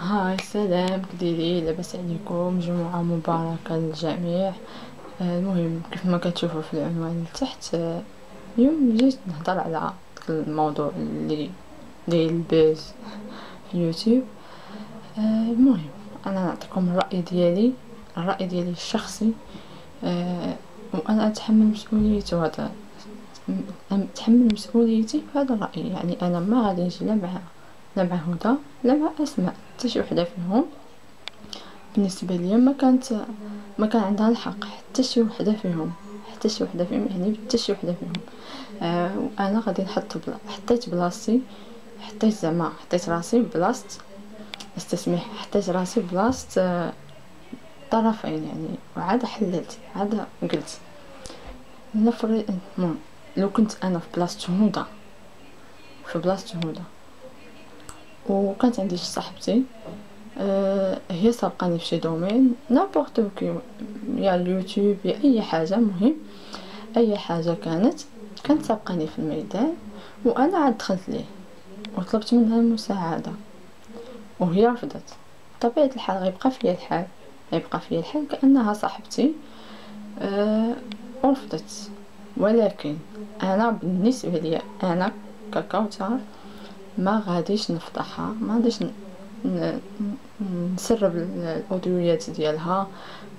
هاي السلام، كديري؟ لاباس عليكم؟ جمعة مباركة للجميع. المهم كيف ما كتشوفوا في العنوان لتحت، اليوم جيت نهضر على داك الموضوع اللي داير الباز في يوتيوب. المهم انا نعطيكم الرأي ديالي الشخصي. وانا اتحمل مسؤوليته، هذا نتحمل مسؤوليتي في هذا الرأي. يعني انا ما غادي نجي لا مع هدى لا مع اسماء، حتى شي وحده فيهم بالنسبه ليا ما كان عندها الحق، حتى شي وحده فيهم يعني حتى شي وحده فيهم. وانا غادي حطيت بلاصتي، حطيت راسي بلاصه استسمح، حطيت راسي بلاصه طرفين يعني. وعاد حللت، عاد قلت نفرض لو كنت انا في بلاصه هدى وكانت عندي شي صاحبتي، هي سبقاني في شي دومين نابورت كي، يا اليوتيوب يا اي حاجه، مهم اي حاجه كانت سبقاني في الميدان، وانا عاد دخلت ليه وطلبت منها المساعده وهي رفضت. بطبيعه الحال غيبقى فيا الحال كانها صاحبتي، ورفضت. ولكن انا بالنسبه لي انا ككوثر ما غاديش نفضحها، ما غاديش نسرب الاوديويات ديالها،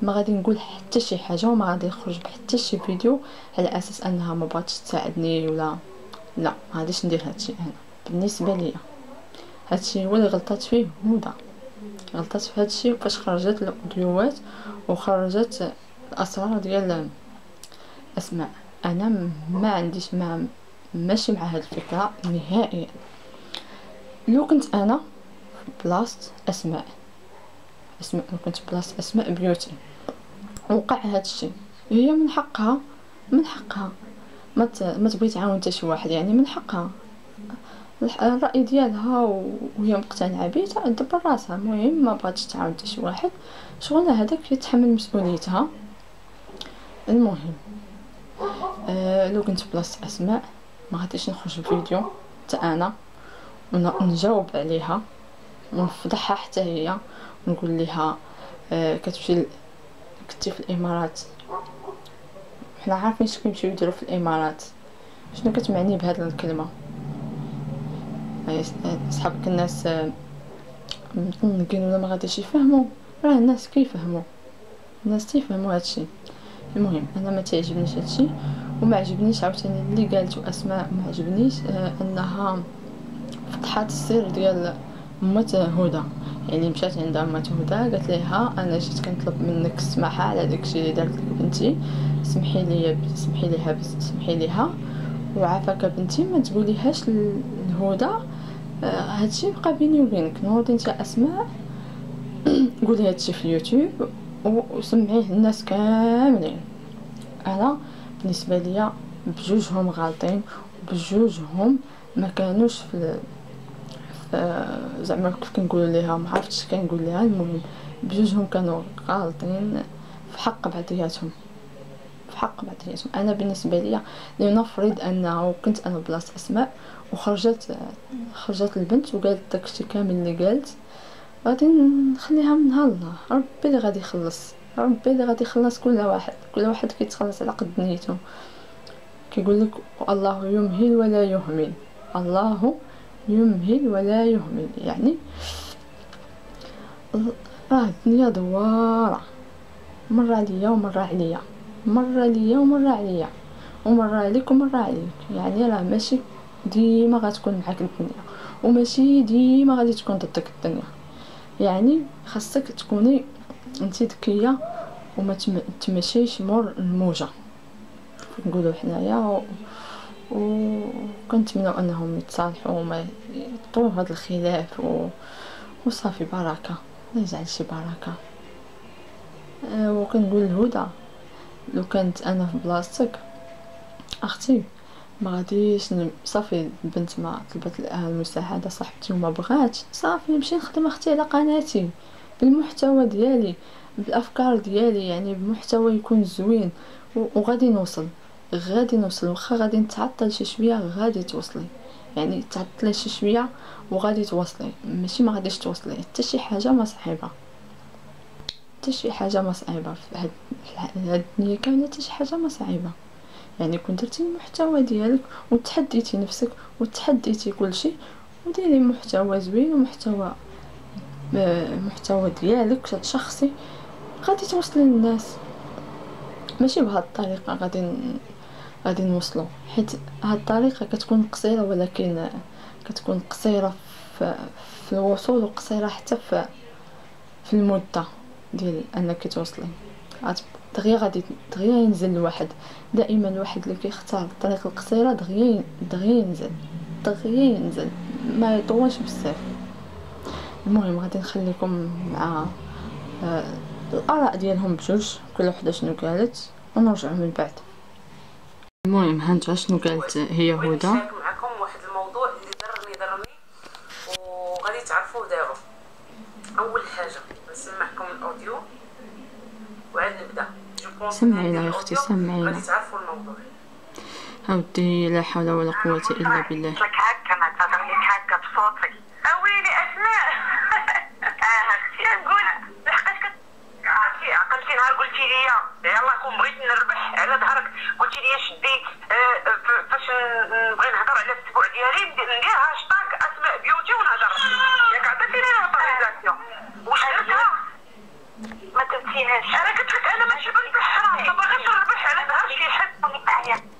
ما غادي نقول حتى شي حاجه، وما غادي نخرج بحتى شي فيديو على اساس انها ما بغاتش تساعدني ولا لا. ما غاديش ندير هادشي. انا بالنسبه ليا هادشي هو اللي غلطات فيه هدى، غلطات في هادشي فاش خرجت الاوديوات وخرجت الاسرار ديال اسماء. انا ما عنديش ماشي مع هاد الفكره نهائيا. لو كنت انا بلاصه اسماء لو كنت بلاصه اسماء بيوتي وقع هاد الشيء، هي من حقها ما تبغي تعاون حتى شي واحد، يعني من حقها الراي ديالها وهي مقتنعه به تدبر راسها. المهم ما بغاتش تعاون حتى شي واحد، شغلها هذاك يتحمل مسؤوليتها. المهم لو كنت بلاصه اسماء ما غاديش نخرج فيديو حتى انا ونجاوب عليها ونفضحها حتى هي، ونقول لها كنتي في الامارات. حنا عارفين اش كيمشيو يديروا في الامارات. شنو كتمعني بهذه الكلمه؟ صحابك الناس مطنقين ولا ما غاديش يفهموا؟ راه الناس كيفهموا، الناس تيفهموا هادشي. المهم انا ما تعجبنيش هادشي، وما عجبنيش عاوتاني اللي قالته اسماء، ما عجبنيش انها فتحات السر ديال امات هدى. يعني مشات عند امات هدى قالت لها انا جيت كنطلب منك السماحه على داكشي اللي دارت لك بنتي، سمحي ليها وعافاك بنتي، ما تقوليهاش لهدى. هادشي بقى بيني وبينك، نوضي انت اسماء قولي هادشي في اليوتيوب وسمعيه الناس كاملين. انا بالنسبه ليا بجوجهم غالطين، وبجوجهم ما كانوش في زعما كيف كنقول ليها، ما عرفتش كنقول ليها. المهم بجوجهم كانوا غالطين في حق بعضياتهم. انا بالنسبه ليا لنفرض انه كنت انا بلاصه اسماء وخرجت البنت وقالت داكشي كامل اللي قالت، غادي نخليها منها الله. ربي اللي غادي يخلص كل واحد كيتخلص على قد نيته. كيقول لك الله يمهل ولا يهمل. يعني راه الدنيا دواره، مرة ليا ومرة عليا، ومرة عليك ومرة عليك. يعني راه ماشي ديما غتكون معاك الدنيا، وماشي ديما غادي تكون ضدك الدنيا. يعني خاصك تكوني انت ذكيه وما تمشيش مور الموجه نقولوا حنايا. وكنتمنى انهم يتصالحوا وما يطول هذا الخلاف وصافي بركه، الله يجعل شي بركه. وكنقول لهدى لو كانت انا في بلاصتك اختي ما غاديش صافي. البنت ما طلبت المساعده صاحبتي وما بغاتش، صافي نمشي نخدم اختي على قناتي بالمحتوى ديالي بالافكار ديالي، يعني بمحتوى يكون زوين وغادي نوصل. واخا غادي نتعطل شي شويه غادي توصلي. يعني تعطلي شي شويه وغادي توصلي، ماشي ما غاديش توصلي حتى شي حاجه ما صعيبه، حتى شي حاجه ما صعيبه في هاد الدنيا كامله، حتى شي حاجه ما صعيبه. يعني كون درتي المحتوى ديالك وتحديتي نفسك وتحديتي كلشي وديري محتوى زوين ومحتوى محتوى ديالك شخصي، غادي توصلي للناس. ماشي بهاد الطريقه غادي نوصلوا، حيت هاد الطريقه كتكون قصيره، ولكن كتكون قصيره في الوصول وقصيره حتى في المده ديال انك توصلي. دغيا ينزل الواحد، دائما الواحد اللي كيختار الطريق القصيره دغيا ينزل ما يطولش بزاف. المهم غادي نخليكم مع الاراء ديالهم بجوج، كل وحده شنو قالت ونرجع من بعد. المهم هانتوما شنو قالت هي هدى. نشارك معكم واحد الموضوع اللي ضرني وغادي تعرفوه دابا. اول حاجه نسمعكم الاوديو وعاد نبدا. سمعينا يا اختي سمعينا، غادي تعرفوا الموضوع. هاودي لا حول ولا قوه الا بالله. لك هكا ما تهضري هكا بصوتك. اويلي اسماء. اختي نقول لحقاش عقلتي نهار قلتي لي يلاه كون بغيت نربح على ظهرك، قلتي لي شدي فاش نبغي نهضر على الاسبوع ديالي ندير هاشتاغ اسماء بيوتي ونهضر. ياك عطيتيني لوطوريزاسيون واش درتها؟ ما درتيهاش. انا قلت لك انا ماشي بنت الحرام، ما باغيش نربح على ظهر شي حد.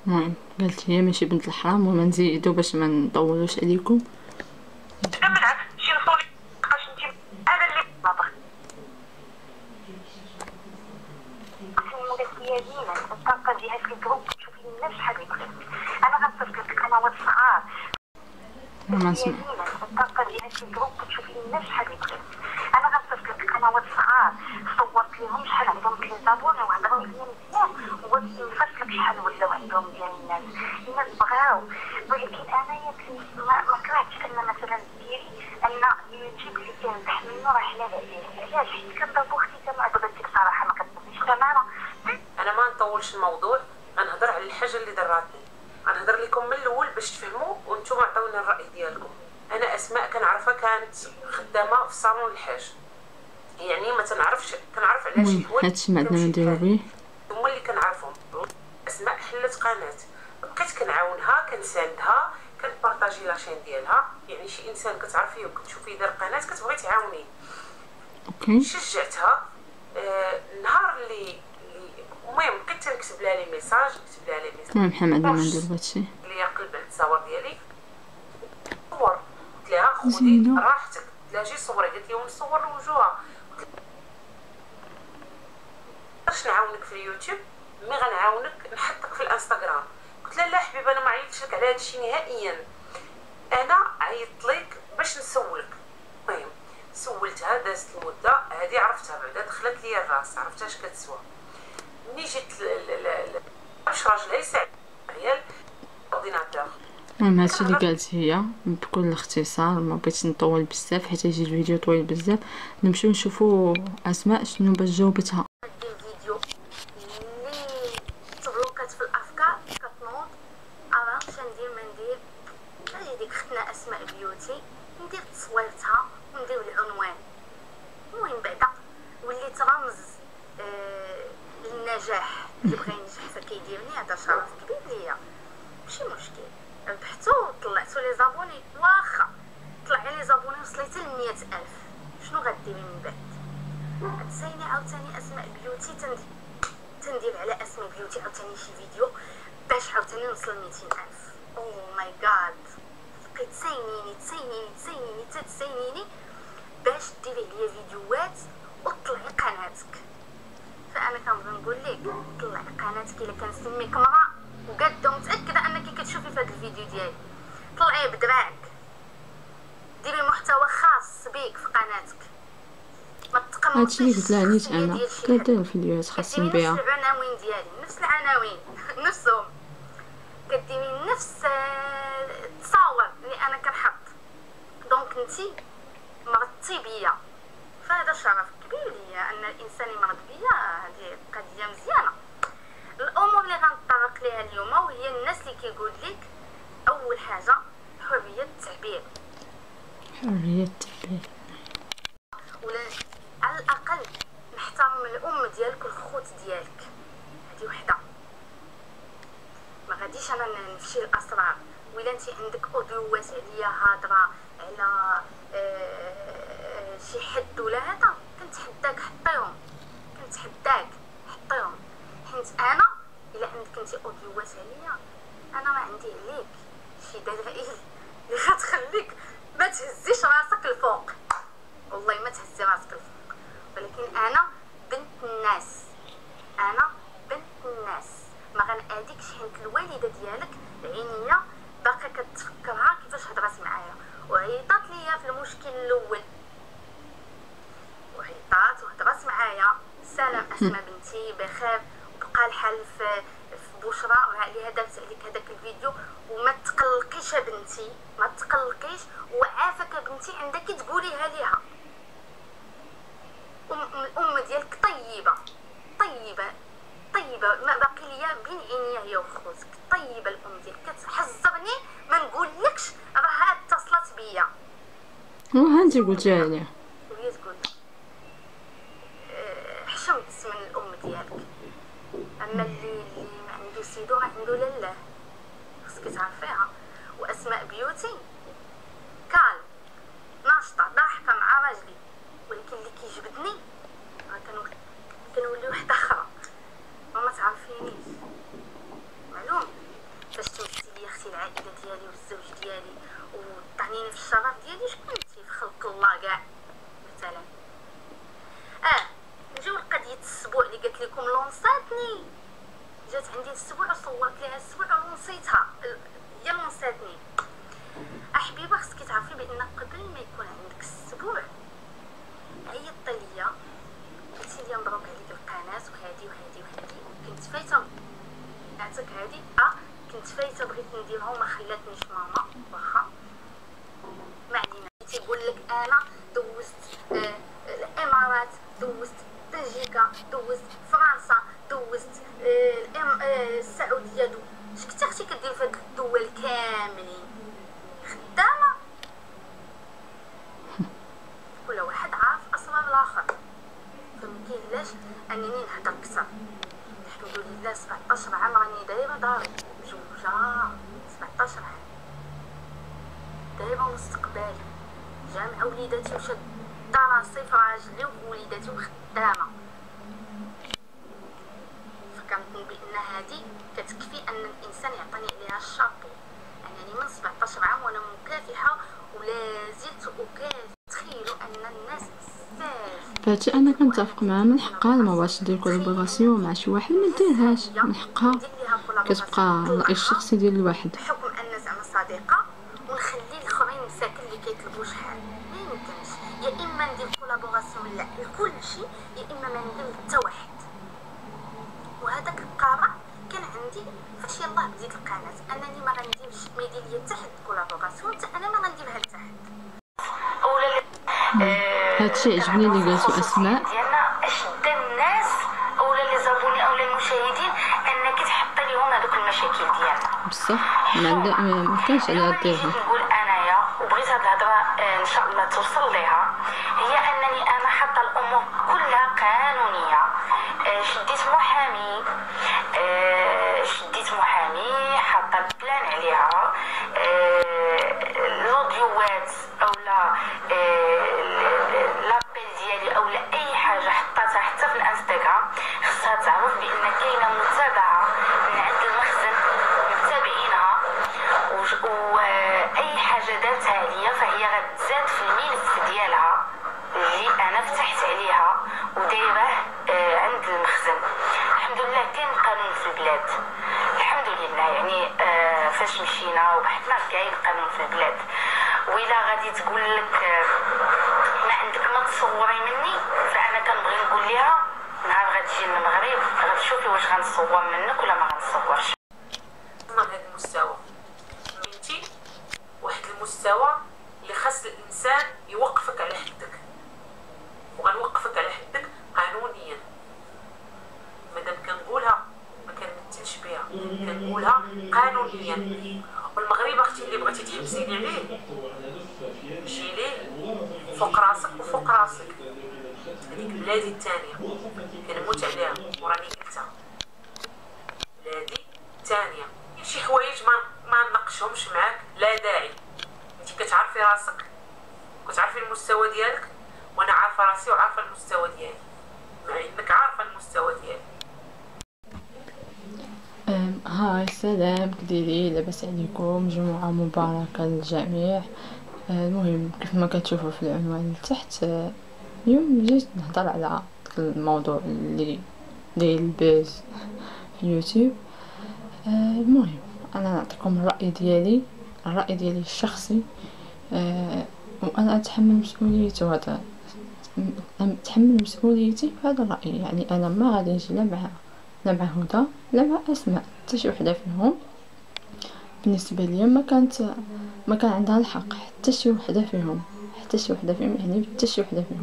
المهم قالت هي ماشي بنت الحرام، وما نزيدو باش ما نطولوش عليكم. بالعكس شي نصوني لقاش انت انا اللي ناضر. المدرسيه ديما الطاقه ديالها في الجروب تشوفي الناس شحال يبغي. انا غنصيفط لك القنوات الصغار. ما نسمع. الطاقه ديالها في الجروب تشوفي الناس شحال يبغي. انا غنصيفط لك القنوات الصغار صورت لهم شحال عندهم كليزابون وهضروا ليا مزيان ونفصل لك شحال ولاو عندهم ديال الناس بغاو. ولكن انايا ما كرهتش ان مثلا ديري ان اليوتيوب اللي كنربح منه راه حلال عليه. علاش؟ حيت كنضربو اختي كما بغيتي بصراحه ما كتبغيش تماما. انا ما نطولش الموضوع، غنهضر على الحاجه اللي ضراتني، غنهضر لكم من الاول باش تفهموا وانتم عطيوني الراي ديالكم. انا اسماء كنعرفها كانت خدامه في صالون الحاج، يعني ما تنعرفش، كنعرف على شي حوايج هادشي ما عندنا ما نديرو به. هما اللي كنعرفهم. اسماء حلت قناه، بقيت كنعاونها كنساندها كنبارطاجي لاشين ديالها. يعني شي انسان كتعرفيه وكتشوفيه دار قناه كتبغي تعاونيه. اوكي شجعتها. النهار اللي المهم بقيت تنكتب لها لي ميساج، المهم حنا ما عندنا ما نديرو هادشي. اللي قلب على التصاور ديالي صور، قلت لها خذي راحتك، قلت لها جي صوري، قالت لي نصور وجهها. باش نعاونك في اليوتيوب مي غنعاونك نحطك في الانستغرام. قلت لها لا حبيبه انا ما عيطتش لك على هادشي نهائيا، انا عيطت لك باش نسولك. المهم سولتها، دازت المده هذه عرفتها بعدا، دخلت لي الراس، عرفتها اش كتسوى. ملي جيت باش راجلها يساعد عيال الاورديناتور. المهم هادشي اللي قالت هي بكل اختصار، ما بغيتش نطول بزاف حيت يجي الفيديو طويل بزاف. نمشيو نشوفوا اسماء شنو باش جاوبتها. الفيديو اللي تبلوكات في الافكار كتنوض ارا شندير ما ندير. هذه ديك ختنا اسماء بيوتي ندير تصويرتها وندير العنوان. المهم بعدا وليت رمز للنجاح. اللي بغى ينجح فكيديرني، هذا شرف كبير ليا، ماشي مشكل. ربحتو طلعتو لي زابوني، واخا طلع لي زابوني وصلت ل 100,000، شنو غديري من بعد؟ غتسايني عاوتاني اسماء بيوتي تندير على اسماء بيوتي عاوتاني شي فيديو باش عاوتاني نوصل ل 200,000. او ماي جاد، بقيت تساينيني باش ديري ليا فيديوهات وطلعي قناتك. فانا كنبغي نقول لك طلعي قناتك الا كنسميك مرا وقاده ومتاكده انك كتشوفي في هذا الفيديو ديالي، طلعيه بدراعك، ديري محتوى خاص بيك في قناتك. ما تقمطيش هادشي اللي قلت لها نيت انا كندير فيديوهات خاصين بها. نفس العناوين ديالي، نفس العناوين نفسهم، كديري نفس التصاور اللي انا كنحط. دونك نتي مرضتي بيا، فهذا شرف كبير ليا ان الانسان يمرض بيا. هذه قضيه مزيانه. الامور اللي غنطرق ليها اليوم وهي الناس اللي كيقول لك اول حاجه حريه التعبير، حرية التعبير. ولا على الاقل نحترم الام ديالك والخوت ديالك. هذه وحده. ما غاديش انا نفشي الاسرار. ولا انت عندك اوديوات عليا هضره على شي حد ولا هذا، كنتحداك حطيهم، كنتحداك حطيهم. حيت انا الا عندك انت اوديوات عليا، انا ما عندي عليك شي دلائل اللي غتخليك ما تهزيش راسك الفوق. والله ما تهزي راسك الفوق. ولكن انا بنت الناس، انا بنت الناس، ما غنأذيكش حيت الوالده ديالك عينيا باقا كتفكرها كيفاش هضرات معايا وعيطات ليا في المشكل الاول، وعيطات وهضرات معايا. سلام اسماء بنتي بخير، وبقى الحال في بشرى وعليها دارت عليك هذاك الفيديو. وما تقلقيش يا بنتي، ما تقلقيش، وعافاك يا بنتي عندك تقوليها ليها. الام ديالك طيبه طيبه طيبه، ما باقي ليا بين عينيا هي وخوتك. طيبه الام ديالك، كتحذرني ما نقولكش راها اتصلت بيا. ها انت قلتيها لي، وهي تقول حشمت من الام ديالك. اما اللي ما عنده سيدو راه عنده لاله، خصك تعرفيها. واسماء بيوتي كال ناشطه ضاحكه مع راجلي، ولكن اللي كيجبدني راه كنولي وحده اخرى. ما تعرفينيش معلوم. فاش تمثلي لي اختي العائله ديالي والزوج ديالي وطعنيني في الشرف ديالي، شكون انت في خلق الله كاع مثلا؟ نجيو لقضيه السبوع اللي قالت لكم لونساتني. جات عندي السبوع وصورت ليها السبوع ولونسيتها، هي لونساتني. حبيبه خصك تعرفي بان قبل ما يكون عندك السبوع عيطتي ليا قلتي لي مبروك عليك القناه وهادي وهادي وهادي، كنت فايته نعطيك هادي كنت فايته بغيت نديرها وما خلاتنيش ماما. واخا ما علينا. تيقول لك انا دوزت الامارات، دوزت بلجيكا، دوزت فرنسا، دوزت السعوديه. اش كنتي اختي كدير في هاد الدول كاملين؟ خدامه. كل واحد عارف اسرار الاخر، فمكاينلاش انني نهضر كثر. الحمد لله 17 عام راني دايره داري مزوجه، 17 عام دايره مستقبلي، جامعه وليداتي وشاده راسي في راجلي ووليداتي وخدامه. فكنظن بان هذه كتكفي ان الانسان يعطيني عليها الشابو. انني من 17 عام وانا مكافحه ولا زلت اكافح. تخيلوا ان الناس بزاف فهادشي انا كنتفق معها. من حقها ما بغاش دير كولابوراسيون مع شي واحد، ما ديرهاش، من حقها كتبقى الراي الشخصي ديال الواحد. بحكم ان زعما صديقه ونخلي الاخرين مساكن اللي كيطلبوا شحال. ما يمكنش، يا اما ندير كولابوراسيون لا لكل شيء، يا اما ما ندير حتى واحد. وهذاك القرار كان عندي فاش يلاه بديت القناه، انني ما غنديرش ما يدير ليا حتى حد كولابوراسيون، حتى انا ما غنديرها لحتى حد. هادشي عجبني اللي قالتو اسماء ديالنا اشد الناس اولا لي زابوني اولا المشاهدين انك تحط لهم هذوك المشاكل ديالنا. بصح ما كانش عليها ديرها. نقول انايا وبغيت هاد الهضره ان شاء الله توصل ليها، هي انني انا حاطه الامور كلها قانونيه. شديت محامي، حاطه البلان عليها. الاوديوات اولا لابيل ديالي اولا اي حاجه حطاتها حتى في الانستغرام خصها تعرف بان كاينه متابعه من عند المخزن متابعينها، واي حاجه دارتها عليا فهي غتزاد في الملف ديالها اللي انا فتحت عليها ودايره عند المخزن. الحمد لله كاين قانون في البلاد، الحمد لله. يعني فاش مشينا وبحثنا كاين قانون في البلاد. وإلا غادي تقول لك ما عندك ما تصوري مني، فانا كنبغي نقول لها نهار غتجي للمغرب غتشوفي واش غنصور منك ولا ما غنصورش. من هذا المستوى بنتي، واحد المستوى اللي خاص الانسان يوقفك على حدك، وغنوقفك على حدك قانونيا. مادام كنقولها ما كنمثلش بها، كنقولها قانونيا. والمغرب المغرب اختي اللي بغيتي تحبسي لي عليه جي ليه فوق راسك وفوق راسك. هذيك بلادي الثانيه كنموت عليها وراني قلتها، بلادي الثانيه. شي حوايج ما نناقشهمش معاك، لا داعي. انت كتعرفي راسك، كتعرفي المستوى ديالك، وانا عارفه راسي وعارفه المستوى ديالي، مع انك عارفه المستوى ديالي. هاي السلام كديري؟ لاباس عليكم؟ جمعة مباركة للجميع. المهم كيف ما كتشوفوا في العنوان لتحت، اليوم جيت نهضر على الموضوع اللي داير الباز في يوتيوب. المهم انا نعطيكم الرأي ديالي الشخصي، وانا اتحمل مسؤوليته. هذا اتحمل مسؤوليتي في هذا الرأي. يعني انا ما غادي نجي لا مع هدى لا مع اسماء، حتى شي وحده فيهم بالنسبه ليا ما كان عندها الحق، حتى شي وحده فيهم يعني حتى شي وحده فيهم.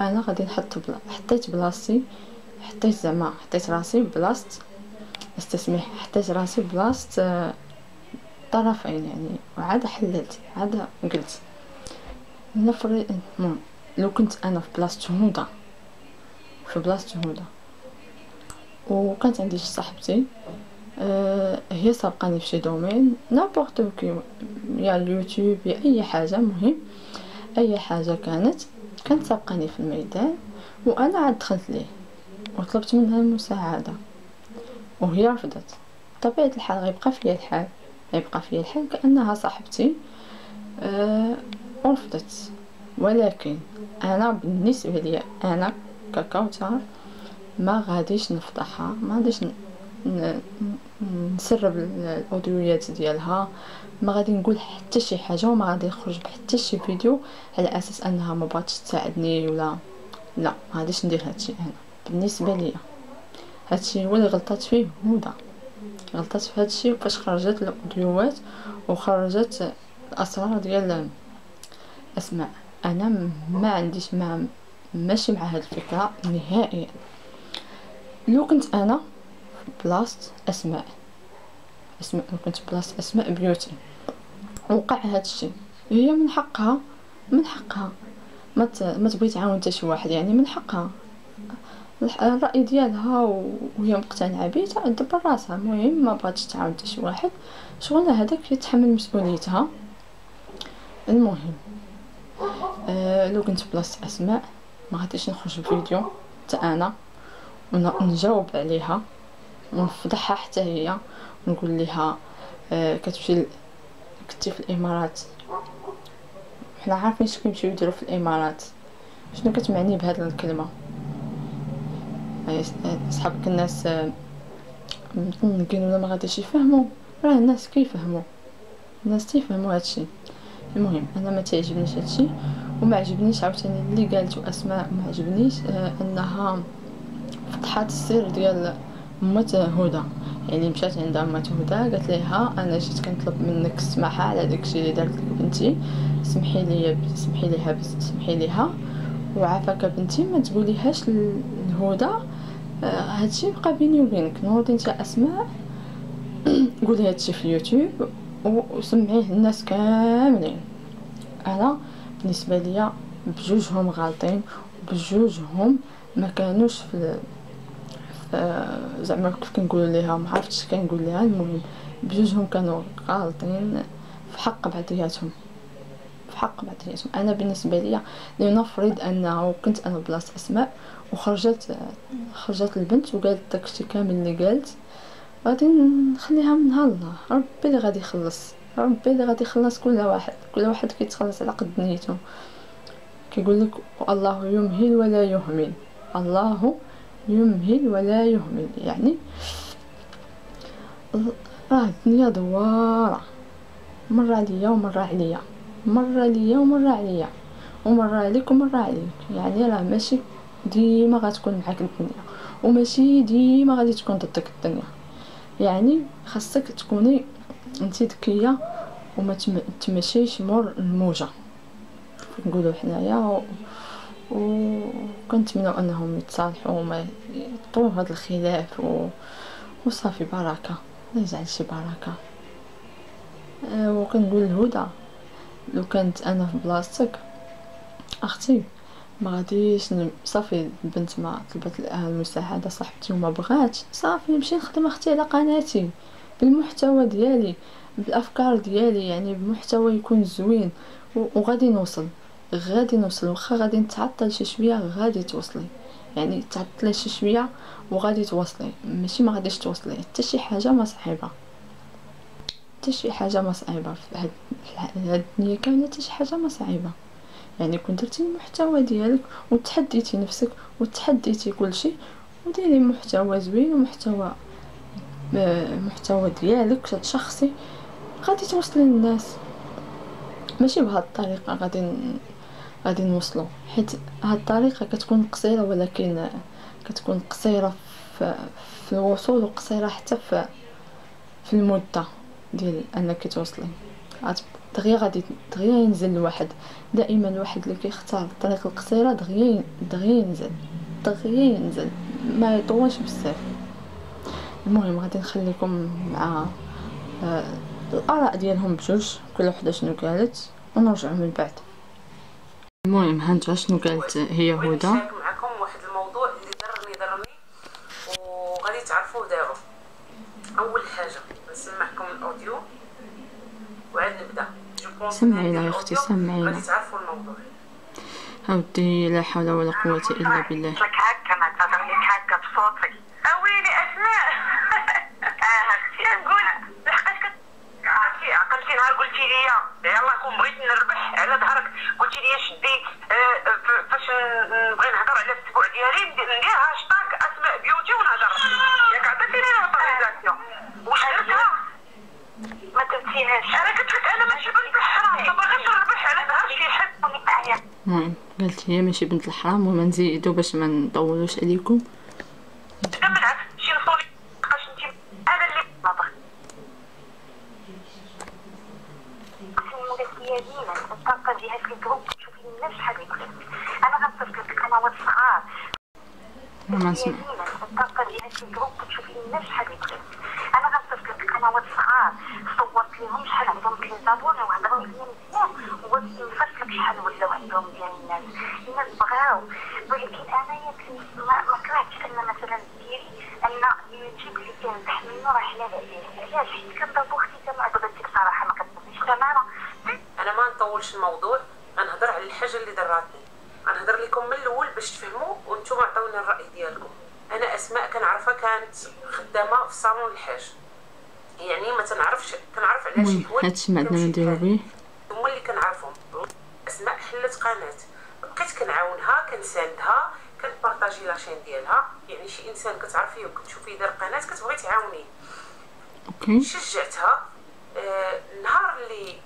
وانا غادي حطيت بلاصتي، حطيت راسي بلاصه استسمح، حطيت راسي بلاصه طرفين يعني، وعاد حللت، عاد قلت نفرض لو كنت انا في بلاصه هدى وكانت عندي شي صاحبتي هي سابقاني في شي دومين نابورت كي يا اليوتيوب يا اي حاجه، مهم اي حاجه كانت سابقاني في الميدان، وانا عاد دخلت ليه وطلبت منها المساعده وهي رفضت. بطبيعه الحال غيبقى فيا الحال كانها صاحبتي، ورفضت. ولكن انا بالنسبه لي انا ككوثر ما غاديش نفضحها، ما غاديش نسرب الاوديويات ديالها، ما غادي نقول حتى شي حاجه، وما غادي نخرج بحتى شي فيديو على اساس انها ما بغاتش تساعدني ولا لا. ما غاديش ندير هادشي. انا بالنسبه ليا هادشي هو اللي غلطات فيه هدى، غلطات في هادشي فاش خرجت الاوديوات وخرجت الاسرار ديال اسماء. انا ما عنديش ماشي مع هاد الفكره نهائيا. لو كنت انا بلاصه اسماء لو كنت بلاصه اسماء بيوتي وقع هاد الشيء، هي من حقها ما تبغي تعاون حتى شي واحد، يعني من حقها الراي ديالها وهي مقتنعه به تدبر راسها. المهم ما بغاتش تعاون حتى شي واحد، شغلها هذاك يتحمل مسؤوليتها. المهم لو كنت بلاصه اسماء ما غاديش نخرج بفيديو حتى انا ونجاوب عليها ونفضحها حتى هي، ونقول لها كتمشي كنتي في الامارات. حنا عارفين اش كيمشيو يديروا في الامارات، شنو كتمعني بهذه الكلمه؟ صحابك الناس ممكن ولا ما غاديش يفهموا، راه الناس كيفهموا، الناس تيفهموا هادشي. المهم انا ما تعجبنيش هادشي، وما عجبنيش عاوتاني اللي قالته اسماء، ما عجبنيش انها فتحات السر ديال امات هدى. يعني مشات عند امات هدى قالت لها انا جيت كنطلب منك السماحه على داكشي اللي دارت لك بنتي، سمحي ليها وعافاك بنتي، ما تقوليهاش لهدى. هادشي بقى بيني وبينك، نوضي انت اسماء قولي هادشي في اليوتيوب وسمعيه الناس كاملين. انا بالنسبه ليا بجوجهم غالطين، وبجوجهم ما كانوش في زعما كيف كنقولوا ليها، ما عرفتش كنقول ليها. المهم بجوجهم كانوا غالطين في حق بعضياتهم. انا بالنسبه ليا لنفرض انه كنت انا بلاصه اسماء وخرجت البنت وقالت داكشي كامل اللي قالت، غادي نخليها منها الله، ربي اللي غادي يخلص كل واحد كيتخلص على قد نيته. كيقول لك الله يمهل ولا يهمل، يعني راه الدنيا دواره، مره ليا ومره عليا، ومره عليك ومره عليك. يعني راه ماشي ديما غتكون معاك الدنيا، وماشي ديما غادي تكون ضدك الدنيا. يعني خاصك تكوني انت ذكيه وما تمشيش مور الموجه نقولوا حنايا. وكنتمنوا انهم يتصالحوا وما يطول هذا الخلاف وصافي بركه، لا يجعل شي بركه. وكنقول لهدى لو كانت انا في بلاصتك اختي ما غاديش صافي البنت ما طلبت المساعده صاحبتي وما بغاتش، صافي نمشي نخدم اختي على قناتي بالمحتوى ديالي بالافكار ديالي، يعني بمحتوى يكون زوين وغادي نوصل واخا غادي نتعطل شي شويه غادي توصلي، يعني تعطلي شي شويه وغادي توصلي، ماشي ما غاديش توصلي حتى شي حاجه ما صعيبه، حتى شي حاجه ما صعيبه في هاد الدنيا كامله، حتى شي حاجه ما صعيبه. يعني كون درتي المحتوى ديالك وتحديتي نفسك وتحديتي كل شيء وديري محتوى زوين ومحتوى ديالك شخصي غادي توصلي للناس. ماشي بهاد الطريقه غادي نوصلوا، حيت هاد الطريقه كتكون قصيره ولكن كتكون قصيره في الوصول وقصيره حتى في المده ديال انك توصلي. دغيا ينزل الواحد، دائما الواحد اللي كيختار الطريق القصيره دغيا ينزل ما يطولش بزاف. المهم غادي نخليكم مع الاراء ديالهم بجوج، كل وحده شنو قالت ونرجع من بعد. المهم هانتوما شنو قالت هي هدى. نشارك معكم واحد الموضوع اللي ضرني وغادي تعرفوه دابا. اول حاجه نسمعكم الاوديو وعاد نبدا. سمعينا يا اختي سمعينا. غادي تعرفوا الموضوع. هاودي لا حول ولا قوه الا بالله. لك هكا ما تهضر لك هكا بصوتك. اويلي اسماء. اختي نقول لحقاش عقلتي نهار قلتي لي يلاه كون بغيت نربح على ظهرك، قلتي لي شدي فاش نبغي نهضر على الاسبوع ديالي ندير هاشتاغ اسماء بيوتي ونهضر. ياك عطيتيني لوطوريزاسيون واش درتها؟ ما درتيهاش. انا قلت لك انا ماشي بنت الحرام، ما باغيش نربح على ظهر شي حد معايا. المهم قالت هي ماشي بنت الحرام، وما نزيدو باش ما نطولوش عليكم. كمل شي نصولي بقاش انت انا اللي ناضر. ديما الطاقه ديالك في الجروب تشوفي الناس شحال يكون. انا غنصيفط لك قنوات صغار. ما نسمع. الطاقه ديالك في الجروب تشوفي الناس شحال يكون. انا غنصيفط لك قنوات صغار صورت لهم شحال عندهم كليزابون وهضروا ليا مزيان ونفصل لك شحال ولاو عندهم ديال الناس بغاو، ولكن انايا ما كرهتش ان مثلا ديري ان اليوتيوب اللي كنربح منه راه حلال عليه. علاش؟ حيت كنضربو اختي كنعجبتك صراحه ما كتبغيش تماما. انا ما نطولش الموضوع، غنهضر على الحاجه اللي ضراتني، غنهضر لكم من الاول باش تفهموا وانتم عطيوني الراي ديالكم. انا اسماء كنعرفها كانت خدامه في صالون الحاج، يعني ما كنعرف على شي حوايج هادشي ما عندنا نديرو به. هما اللي كنعرفهم. اسماء حلت قناه، بقيت كنعاونها كنساندها كنبارطاجي لاشين ديالها، يعني شي انسان كتعرفيه وكتشوفيه دار قناه كتبغي تعاونيه. اوكي شجعتها. النهار اللي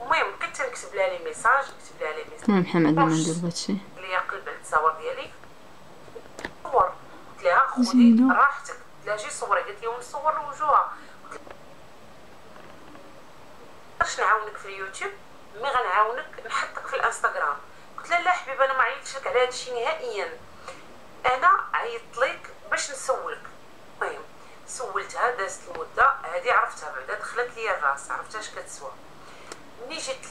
المهم بقيت تنكتب لها لي ميساج، المهم حنا ما عندنا ما نديرو هادشي. اللي قلب على التصاور ديالي صور، قلت لها خذي راحتك، قلت لها جي صوري، قالت لي ونصور وجهها. باش نعاونك في اليوتيوب مي غنعاونك نحطك في الانستغرام. قلت لها لا حبيبه انا ما عيطتش لك على هادشي نهائيا، انا عيطت لك باش نسولك. المهم سولتها، دازت المده هذه عرفتها بعدا، دخلت لي الراس، عرفتها اش كتسوى. ملي جيت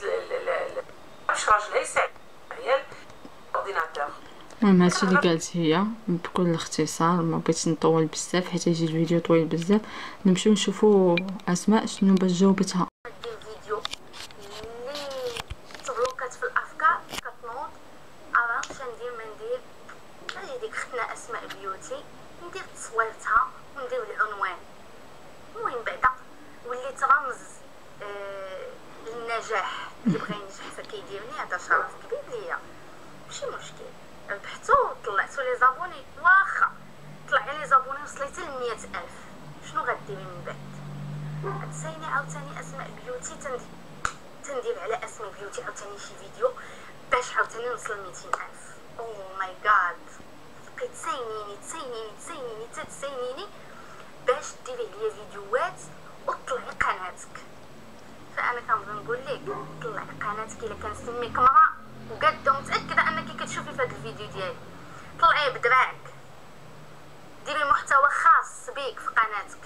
باش راجلها يساعد عيال اورديناتور. المهم هادشي اللي قالت هي بكل اختصار، ما بغيتش نطول بزاف حيت يجي الفيديو طويل بزاف. نمشيو نشوفوا اسماء شنو باش جاوبتها. الفيديو اللي تبلوكات في الافكار كتنوض عرفت شندير ما ندير. هذه ديك ختنا اسماء بيوتي ندير تصويرتها وندير العنوان. المهم بعدا وليت رمز للنجاح. اللي بغى ينجح فكيديرني، هذا شرف كبير ليا، ماشي مشكل. ربحتو وطلعتو لي زابوني، واخا طلع لي زابوني وصليت ل 100,000، شنو غديري من بعد؟ غتسايني عاوتاني اسماء بيوتي تندير على اسماء بيوتي عاوتاني شي فيديو باش عاوتاني نوصل ل 200,000. او ماي جاد، بقيت تساينيني باش ديري عليا فيديوهات وطلعي قناتك. فانا كنبغي نقول لك طلعي قناتك الا كنسميك مرا وقاده متاكده انك كتشوفي في هذا الفيديو ديالي، طلعي بدراعك، ديري محتوى خاص بيك في قناتك،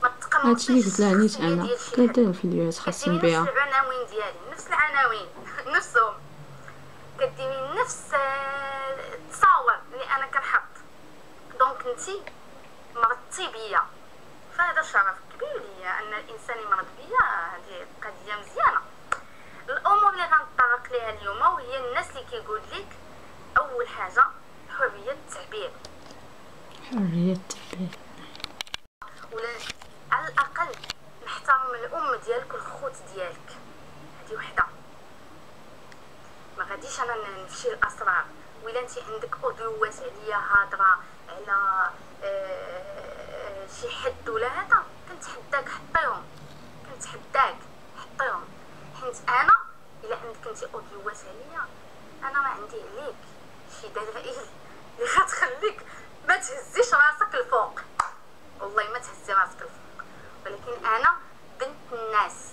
ما تقمص هادشي اللي قلت لها نيت الشخصية انا ديال شي قلت حد. لها الفيديوهات خاصين كديري بها. نفس العناوين ديالي، نفس العناوين نفسهم، كديري نفس التصاور اللي انا كنحط. دونك نتي مرضتي بيا، فهذا شرف كبير ليا ان الانسان يمرض بيا. هذه قضيه مزيانه. الامور اللي غنطرق ليها اليوم وهي الناس اللي كيقول لك اول حاجه حريه التعبير، حرية التعبير، ولا على الاقل نحترم الام ديالك والخوت ديالك. هذه وحده. ما غاديش انا نفشي الاسرار. ولا انت عندك اوديوات عليا هضره على شي حد ولا هذا، كنتحداك حطيهم، كنتحداك حطيهم. حيت انا الا عندك انت اوديوات عليا، انا ما عندي عليك شي دلائل اللي غتخليك ما تهزيش راسك الفوق. والله ما تهزي راسك الفوق. ولكن انا بنت الناس،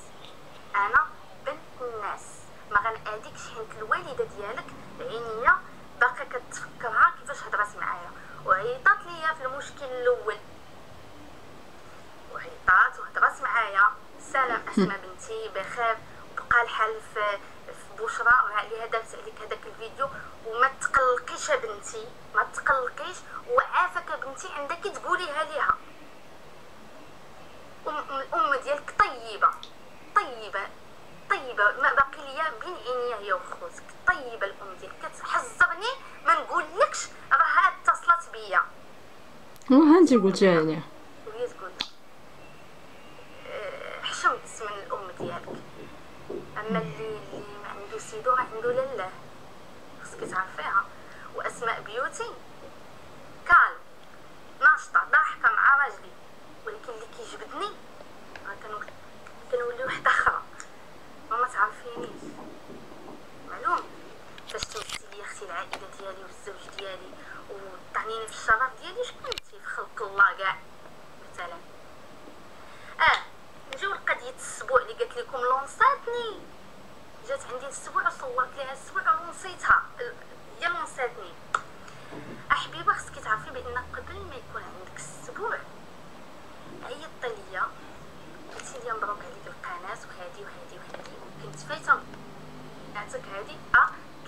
انا بنت الناس، ما غنأذيكش حيت الوالده ديالك عينيا باقا كتفكرها كيفاش هضرات معايا وعيطات ليا في المشكل الاول، وعيطات وهضرات معايا. سلام اسماء بنتي بخير، وبقى الحال في بشرى وعليها دارت عليك هذاك الفيديو. وما تقلقيش يا بنتي، ما تقلقيش، وعافاك يا بنتي عندك تقوليها ليها. الام ديالك طيبه طيبه طيبه، ما باقي ليا بين عينيا هي وخوتك. طيبه الام ديالك، كتحذرني ما نقولكش راها اتصلت بيا. هانتي قلتيها لي. وهي تقول حشمت من الام ديالك. اما اللي ما عنده سيدو راه عنده لاله، خصك تعرفيها. واسماء بيوتي كال ناشطه ضاحكه مع راجلي، ولكن اللي كيجبدني راه كنولي وحده اخرى. ما تعرفينيش معلوم. فاش تمثلي اختي العائله ديالي والزوج ديالي وطعنيني في الشرف ديالي، شكون انتي في خلق الله كاع مثلا؟ نجيو لقضيه السبوع اللي قالت لكم لونصاتني. جات عندي السبوع وصورت ليها السبوع ونسيتها، هي لونصاتني. حبيبه خصك تعرفي بان قبل ما يكون عندك السبوع عيطتي ليا قلتي لي مبروك عليك القناه وهادي وهادي وهادي، كنت فايته عاتك هادي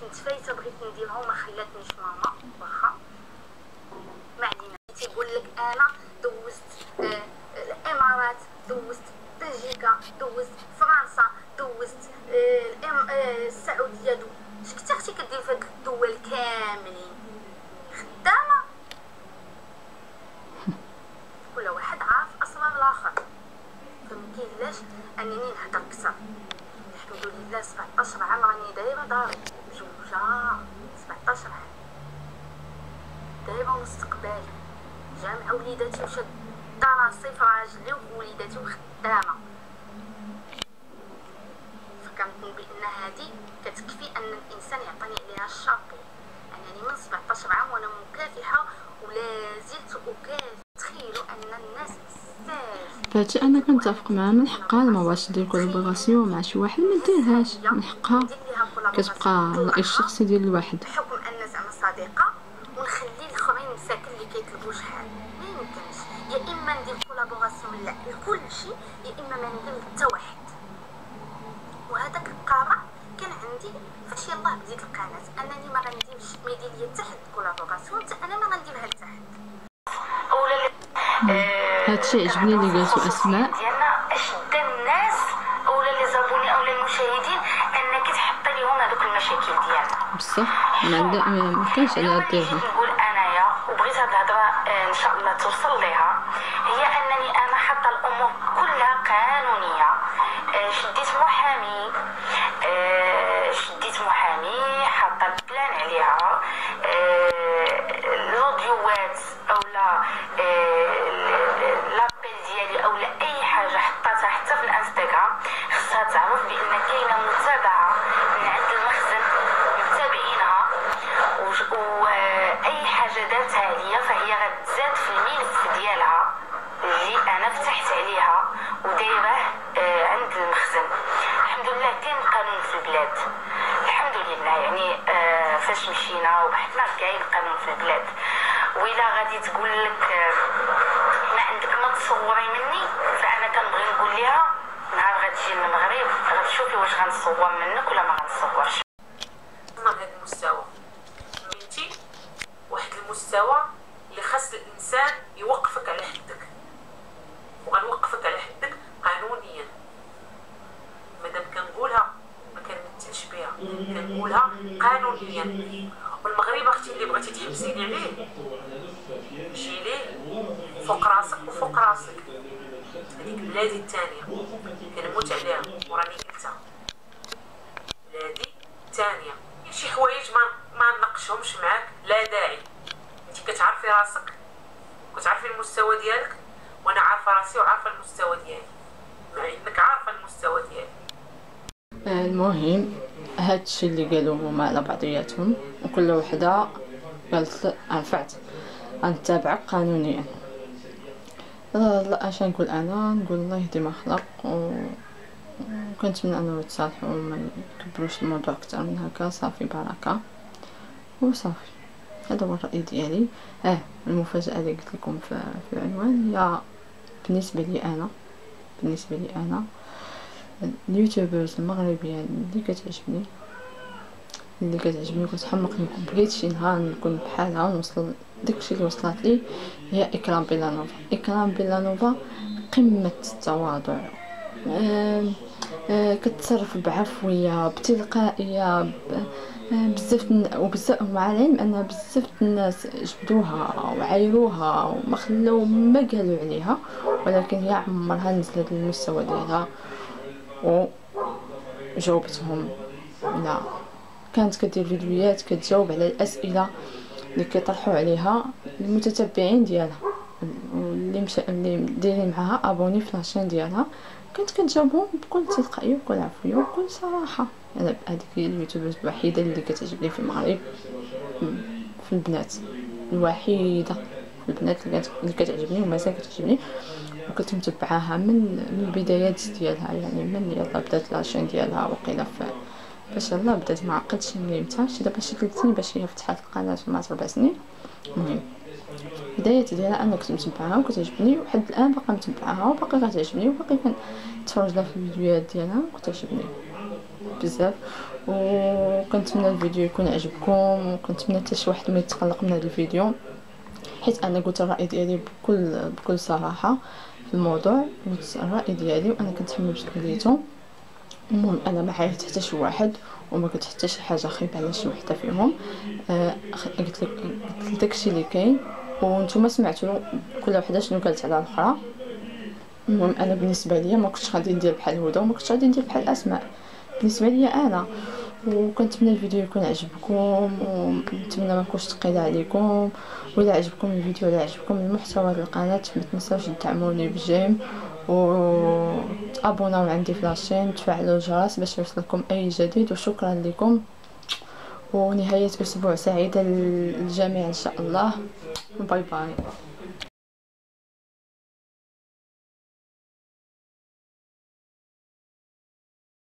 كنت فايته بغيت نديرها وما خلاتنيش ماما. واخا ما علينا. تيقول لك انا دوزت الامارات، دوزت بلجيكا، دوزت فرنسا، دوزت السعوديه، شكتي اختي كدير في هاد الدول كاملين خدامه. كل واحد عارف اسرار الاخر، فمكاينلاش انني نهضر كثر. الحمد لله 17 عام راني دايره داري مزوجه، 17 عام دايره مستقبلي، جامعه وليداتي مشات راسي في راجلي ووليداتي وخدامه. فكنظن بان هذه كتكفي ان الانسان يعطيني عليها الشابو. انني من 17 عام وانا مكافحه ولا زلت اكافح. تخيلوا ان الناس بزاف فهادشي انا كنتفق معها. من حقها ما بغاش دير كولابوراسيون مع شي واحد ما ديرهاش، من حقها كتبقى الرأي الشخصي ديال الواحد. بحكم ان زعما صديقه ونخلي الاخرين مساكن اللي كيطلبوا شحال. ما يمكنش يا اما ندير كولابوراسيون لكل شيء، يا اما ما ندير حتى واحد. وهذاك القرار كان عندي فاش يلاه بديت القناه، انني ما غنديرش ما يدير ليا حتى حد كولابوراسيون، حتى انا ما غنديرها لحتى حد. هادشي عجبني اللي قالتو اسماء ديالنا اشد الناس اولا لي زابوني اولا المشاهدين انك تحطي لهم هذوك المشاكل ديالنا. بصح ما كانش عليها ديرها. نقول انايا وبغيت هاد الهضره ان شاء الله توصل ليها، هي انني انا حاطه الامور كلها قانونيه. شديت محامي حاطه البلان عليها. الاوديوات اولا لابيل ديالي اولا اي حاجه حطيتها حتى في الانستغرام خصها تعرف بان كاينه متابعه من عند المخزن متابعينها، واي حاجه دارتها ليا فهي غتزاد في الملف ديالها اللي انا فتحت عليها ودايره عند المخزن. الحمد لله كاين قانون في البلاد، الحمد لله. يعني فاش مشينا وبحثنا كاين قانون في البلاد. وإلا غادي تقول لك ما عندك ما تصوري مني، فانا انا كنبغي نقول ليها نهار غتجي للمغرب غتشوفي واش غنصور منك ولا ما غنصورش. من هذا المستوى فهمتي، واحد المستوى اللي خاص الانسان يوقفك على حدك، وغنوقفك على حدك قانونيا. مادام كنقولها ما كنمثلش بها، كنقولها قانونيا. والمغرب اختي اللي بغيتي تحبسيني عليه جي ليه فوق راسك وفوق راسك. هذيك بلادي الثانيه كنموت عليها وراني قلتها، بلادي الثانيه. شي حوايج ما نناقشهمش معاك، لا داعي. انت كتعرفي راسك، كتعرفي المستوى ديالك، وانا عارفه راسي وعارفه المستوى ديالي، مع انك عارفه المستوى ديالي. المهم هادشي اللي قالوه هما على بعضياتهم، وكل وحده قالت رفعت غنتابعك قانونيا. لا اش نقول انا، نقول الله يهدي ما خلق، وكنتمنى انه يتصالحوا وما نكبروش الموضوع اكثر من هكا. صافي بركه وصافي، هذا هو الراي ديالي. المفاجاه اللي قلت لكم في العنوان هي بالنسبه لي انا اليوتيوبرز المغربيه اللي كتعجبني وكتحمقني، بغيت شي نهار نكون بحالها ونوصل داكشي اللي وصلت لي، هي إكرام بيلانوفا. قمه التواضع، كتصرف بعفويه بتلقائيه، بزاف ومع العلم ان بزاف الناس جبدوها وعايروها وما خلاو ما قالوا عليها، ولكن هي عمرها نزلت للمستوى ديالها وجاوبتهم. لا كانت كدير فيديوهات كتجاوب على الاسئله اللي كيطرحوا عليها المتتبعين ديالها، اللي دايرين معاها ابوني في لاشين ديالها، كنت كنجاوبهم بكل تلقائيه وبكل عفويه وبكل صراحه. انا هذيك هي اليوتيوبرز الوحيده اللي كتعجبني في المغرب، في البنات الوحيده في البنات اللي كتعجبني ومازال كتعجبني، وكنت متبعاها من البدايات ديالها، يعني من يلا بدات لاشين ديالها وقيله باش يلا بدات ما عقلتش من امتى، شي دابا شي 3 سنين باش هي فتحات القناه ولا 4 سنين. المهم البدايات ديالها انا كنت متبعاها وكتعجبني، وحد الان باقا متبعاها وباقي كتعجبني، وباقي كنتفرج لها في الفيديوهات ديالها وكتعجبني بزاف. وكنتمنى الفيديو يكون عجبكم، وكنتمنى حتى شي واحد ما يتقلق من هذا الفيديو، حيت انا قلت الراي ديالي بكل صراحه في الموضوع. قلت الراي ديالي وانا كنتحمل مسؤوليته. المهم انا ما عايرت حتى شي واحد وما قلت حتى شي حاجه خايبه على شي وحده فيهم. قلت داكشي اللي كاين وانتم سمعتوا كل وحده شنو قالت على الاخرى. المهم انا بالنسبه ليا ما كنتش غادي ندير بحال هدى وما كنتش غادي ندير بحال اسماء بالنسبه ليا انا. وكنتمنى الفيديو يكون عجبكم، ونتمنى ما نكونش ثقيله عليكم. ولا عجبكم الفيديو ولا عجبكم المحتوى ديال القناه ما تنساوش تدعموني بجيم وتابوناو عندي في لاشين، تفعلوا الجرس باش يوصلكم اي جديد. وشكرا لكم، ونهايه اسبوع سعيده للجميع ان شاء الله. باي باي.